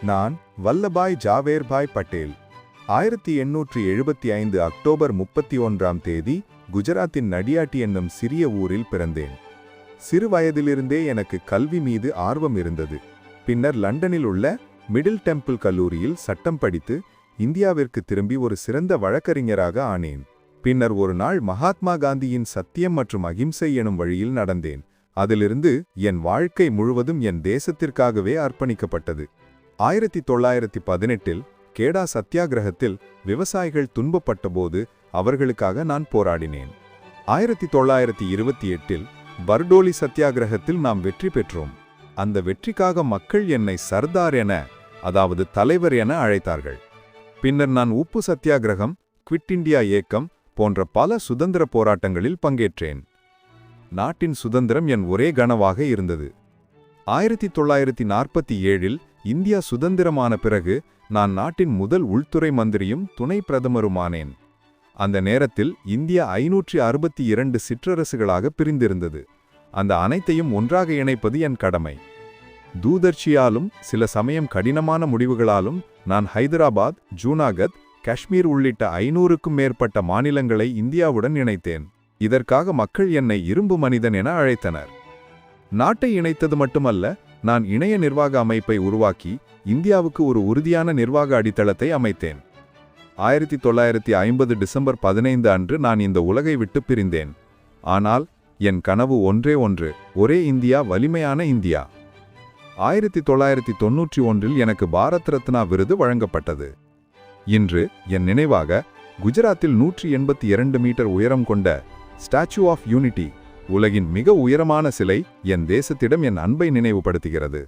நான் வல்லபாய் ஜாவேர்பாய் பட்டேல் 1875 அக்டோபர் 31ஆம் தேதி குஜராத்தின் நடியாட்டி என்னும் சிறிய ஊரில் பிறந்தேன். சிறு வயதிலிருந்தே எனக்கு கல்வி மீது ஆர்வம் இருந்தது. பின்னர் லண்டனில் உள்ள மிடில் டெம்பிள் கல்லூரியில் சட்டம் படித்து இந்தியாவிற்கு திரும்பி ஒரு சிறந்த வழக்கறிஞராக ஆனேன். பின்னர் ஒரு நாள் மகாத்மா காந்தியின் சத்தியம் மற்றும் அகிம்சை எனும் வழியில் நடந்தேன். அதிலிருந்து என் வாழ்க்கை முழுவதும் என் தேசத்திற்காகவே அர்ப்பணிக்கப்பட்டது. 1918இல் கேடா சத்தியாகிரகத்தில் விவசாயிகள் துன்பப்பட்டபோது அவர்களுக்காக நான் போராடினேன். 1928இல் பர்டோலி சத்தியாகிரகத்தில் நாம் வெற்றி பெற்றோம். அந்த வெற்றிக்காக மக்கள் என்னை சர்தார் என, அதாவது தலைவர் என அழைத்தார்கள். பின்னர் நான் உப்பு சத்தியாகிரகம், குவிட் இண்டியா இயக்கம் போன்ற பல சுதந்திர போராட்டங்களில் பங்கேற்றேன். நாட்டின் சுதந்திரம் என் ஒரே கனவாக இருந்தது. 1947இல் இந்தியா சுதந்திரமான பிறகு நான் நாட்டின் முதல் உள்துறை மந்திரியும் துணை பிரதமருமானேன். அந்த நேரத்தில் இந்தியா 562 சிற்றரசுகளாக பிரிந்திருந்தது. அந்த அனைத்தையும் ஒன்றாக இணைப்பது என் கடமை. தூதர்ச்சியாலும் சில சமயம் கடினமான முடிவுகளாலும் நான் ஹைதராபாத், ஜூனாகத், காஷ்மீர் உள்ளிட்ட 500க்கும் மேற்பட்ட மாநிலங்களை இந்தியாவுடன் இணைத்தேன். இதற்காக மக்கள் என்னை இரும்பு மனிதன் என அழைத்தனர். நாட்டை இணைத்தது மட்டுமல்ல, நான் இணைய நிர்வாக அமைப்பை உருவாக்கி இந்தியாவுக்கு ஒரு உறுதியான நிர்வாக அடித்தளத்தை அமைத்தேன். 1950 டிசம்பர் 15 அன்று நான் இந்த உலகை விட்டு பிரிந்தேன். ஆனால் என் கனவு ஒன்றே ஒன்று, ஒரே இந்தியா, வலிமையான இந்தியா. 1991இல் எனக்கு பாரத் ரத்னா விருது வழங்கப்பட்டது. இன்று என் நினைவாக குஜராத்தில் 182 மீட்டர் உயரம் கொண்ட ஸ்டாச்சு ஆஃப் யூனிட்டி, உலகின் மிக உயரமான சிலை, என் தேசத்திடம் என் அன்பை நினைவுபடுத்துகிறது.